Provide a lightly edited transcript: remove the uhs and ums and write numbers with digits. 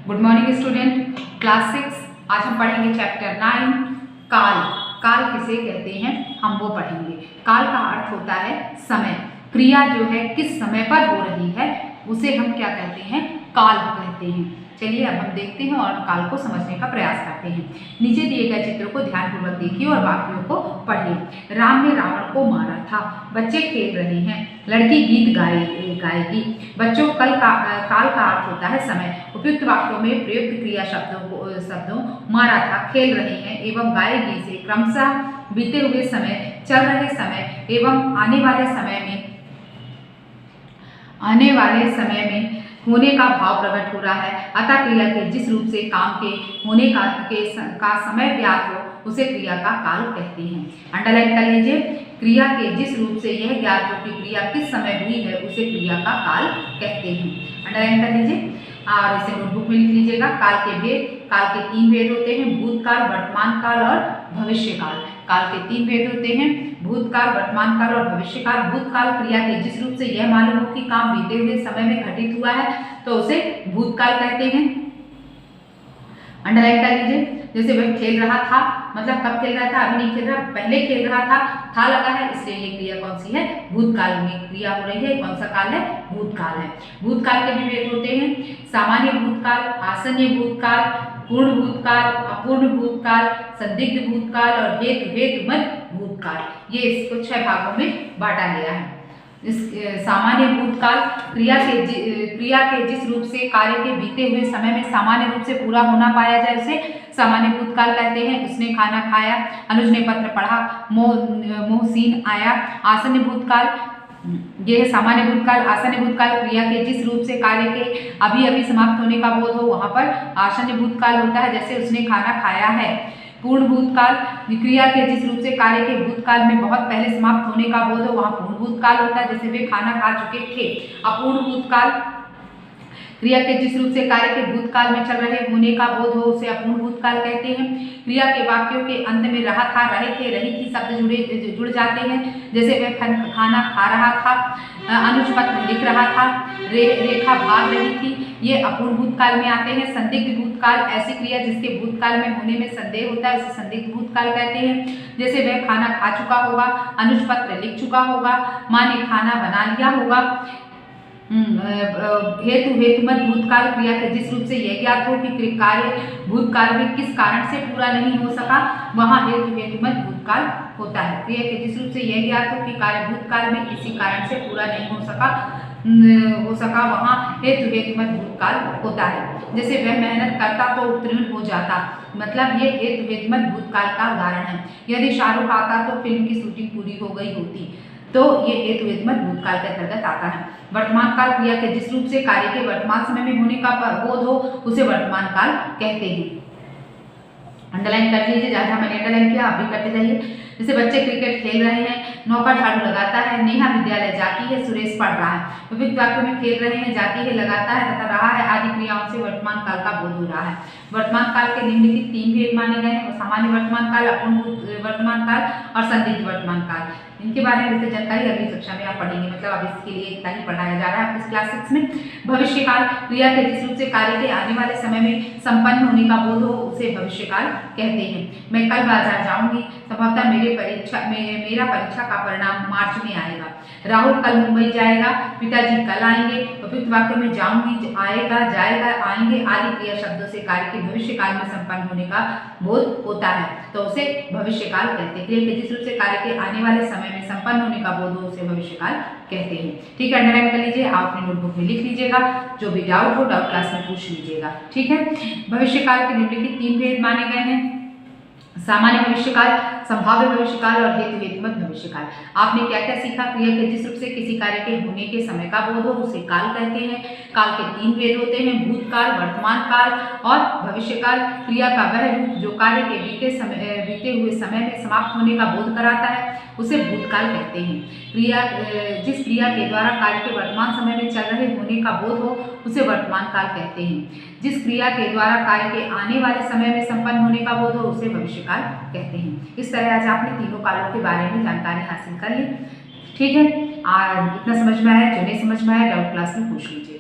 Good morning student, class 6। आज हम पढ़ेंगे चैप्टर 9 काल। काल किसे कहते हैं हम वो पढ़ेंगे। काल का अर्थ होता है समय। क्रिया जो है किस समय पर हो रही है उसे हम क्या कहते हैं, काल कहते हैं। चलिए अब हम देखते हैं और काल को समझने का प्रयास करते हैं। नीचे दिए गए चित्र को ध्यानपूर्वक देखिए और वाक्यों को पढ़िए। राम ने रावण को मारा था, बच्चे खेल रहे हैं, लड़की गीत गाएगी। बच्चों काल का अर्थ होता है समय। उपयुक्त वाक्यों में प्रयुक्त क्रिया शब्दों मारा था, खेल रहे हैं एवं गाएगी से क्रमशः बीते हुए समय, चल रहे समय एवं आने वाले समय में होने का भाव प्रकट हो रहा है। अतः क्रिया के जिस रूप से काम के होने का समय ज्ञात हो उसे क्रिया का काल कहते हैं। अंडरलाइन कर लीजिए। क्रिया के जिस रूप से यह ज्ञात हो कि क्रिया किस समय हुई है उसे क्रिया का काल कहते हैं। अंडरलाइन कर लीजिए और इसे नोटबुक में लिख लीजिएगा। काल के भेद। काल के 3 भेद होते हैं, भूतकाल, वर्तमान काल और भविष्यकाल। काल के 3 भेद होते हैं, भूतकाल, वर्तमान काल और भविष्यकाल। भूतकाल क्रिया के जिस रूप से यह मालूम हो कि काम बीते हुए समय में घटित हुआ है तो उसे भूतकाल कहते हैं। अंडरलाइन कर लीजिए। जैसे वह खेल रहा था, मतलब कब खेल रहा था, अभी नहीं खेल रहा, पहले खेल रहा था लगा है, इसलिए ये क्रिया कौन सी है, भूतकाल में क्रिया हो रही है। कौन सा काल है, भूतकाल है। भूतकाल के भी भेद होते हैं, सामान्य भूतकाल, आसन्न भूतकाल, पूर्ण भूतकाल, अपूर्ण भूतकाल, संदिग्ध भूतकाल और हेतुमत भूतकाल। ये इसको 6 भागों में बांटा गया है। इस सामान्य भूतकाल क्रिया के जिस रूप से कार्य के बीते हुए समय में सामान्य रूप से पूरा होना पाया जाए उसे सामान्य भूतकाल कहते हैं। उसने खाना खाया, अनुज ने पत्र पढ़ा, मोहसिन आया। आसन्न भूतकाल, यह है सामान्य भूतकाल। आसन्न भूतकाल क्रिया के जिस रूप से कार्य के अभी समाप्त होने का बोध हो वहां पर आसन्न भूतकाल होता है, जैसे उसने खाना खाया है। पूर्ण भूतकाल क्रिया के जिस रूप से कार्य के भूतकाल में बहुत पहले समाप्त होने का बोध हो वहां पूर्ण भूतकाल होता है, जैसे वे खाना खा चुके थे। अपूर्ण भूतकाल क्रिया के जिस रूप से कार्य के भूतकाल में चल रहे होने का बोध हो उसे अपूर्ण भूतकाल कहते हैं। क्रिया के वाक्यों के अंत में रहा था, रहे थे, रही थी शब्द जुड़ जाते हैं, जैसे वह खाना खा रहा था, अनुज पत्र लिख रहा था, रेखा भाग रही थी, ये अपूर्ण भूतकाल में आते हैं। संदिग्ध भूतकाल ऐसी क्रिया जिसके भूतकाल में होने में संदेह होता है उसे संदिग्ध भूतकाल कहते हैं, जैसे वह खाना खा चुका होगा, अनुज पत्र लिख चुका होगा, माँ ने खाना बना लिया होगा। हेतुमत भूतकाल क्रिया के जिस रूप से यह ज्ञात हो कि कार्य भूतकाल में किस कारण से पूरा नहीं हो सका वहां हेतुमत भूतकाल होता है। क्रिया के जिस रूप से यह ज्ञात हो कि कार्य भूतकाल में किसी कारण से पूरा नहीं हो सका वहां हेतुमत भूतकाल होता है। जैसे वह मेहनत करता तो उत्तीर्ण हो जाता, मतलब ये हेतुमत भूतकाल का उदाहरण है। यदि शाहरुख आता तो फिल्म की शूटिंग पूरी हो गई होती, तो ये हेतुमत भूतकाल के अंतर्गत आता है। वर्तमान काल क्रिया के जिस रूप से कार्य के वर्तमान समय में होने का बोध हो उसे वर्तमान काल कहते हैं। अंडरलाइन कर लीजिए, जहाँ मैंने अंडरलाइन किया आप भी करते जाइए। जैसे बच्चे क्रिकेट खेल रहे हैं, नौकर झाड़ू लगाता है, नेहा विद्यालय जाती है, सुरेश पढ़ रहा है। विभिन्न वाक्यों में खेल रहे हैं, जाती है, लगाता है तथा रहा है आदि क्रियाओं से वर्तमान काल का बोध हो रहा है। वर्तमान काल के निम्नलिखित 3 भेद माने गए हैं, सामान्य वर्तमान काल, अपूर्ण वर्तमान काल और संदिग्ध वर्तमान काल। इनके बारे में विस्तृत जानकारी अगली कक्षा में आप पढ़ेंगे, मतलब अब इसके लिए इतना ही पढ़ाया जा रहा है आपकी क्लास 6 में। भविष्यकाल क्रिया के जिस रूप से कार्य के आने वाले समय में संपन्न होने का बोध हो उसे भविष्यकाल कहते हैं। मैं कल बाजार जाऊंगी, संभवतः मेरा परीक्षा का परिणाम मार्च में आएगा। राहुल कल मुंबई जाएगा, पिताजी कल आएंगे। उपयुक्त वाक्यों में जाऊंगी, आएगा, जाएगा, आएंगे आदि क्रिया शब्दों से कार्य के भविष्यकाल में संपन्न होने का बोध होता है तो उसे भविष्यकाल कहते हैं। क्रिया के जिस रूप से कार्य के आने वाले समय में संपन्न होने का बोध हो उसे भविष्यकाल कहते हैं। ठीक है, अंडरलाइन कर लीजिए, आप अपनी नोटबुक में लिख लीजिएगा, जो भी डाउट हो डाउट क्लास में पूछ लीजिएगा। ठीक है, भविष्यकाल के निम्नलिखित 3 भेद माने गए हैं, सामान्य भविष्यकाल, संभाव्य भविष्यकाल और हेतुमत भविष्यकाल। आपने क्या क्या सीखा, क्रिया के जिस रूप से किसी कार्य के होने के समय का बोध हो उसे काल कहते हैं। काल के 3 भेद होते हैं, भूतकाल, वर्तमान काल और भविष्यकाल। क्रिया का वह रूप जो कार्य के बीते हुए समय में समाप्त होने का बोध कराता है उसे भूतकाल कहते हैं। जिस क्रिया के द्वारा कार्य के वर्तमान समय में चल रहे होने का बोध हो उसे वर्तमान काल कहते हैं। जिस क्रिया के द्वारा कार्य के आने वाले समय में संपन्न होने का बोध हो उसे भविष्यकाल कहते हैं। इस तरह आज आपने तीनों कालों के बारे में जानकारी हासिल कर ली। ठीक है, इतना समझ में आया, जो नहीं समझ में आया डाउट क्लास में पूछ लीजिए।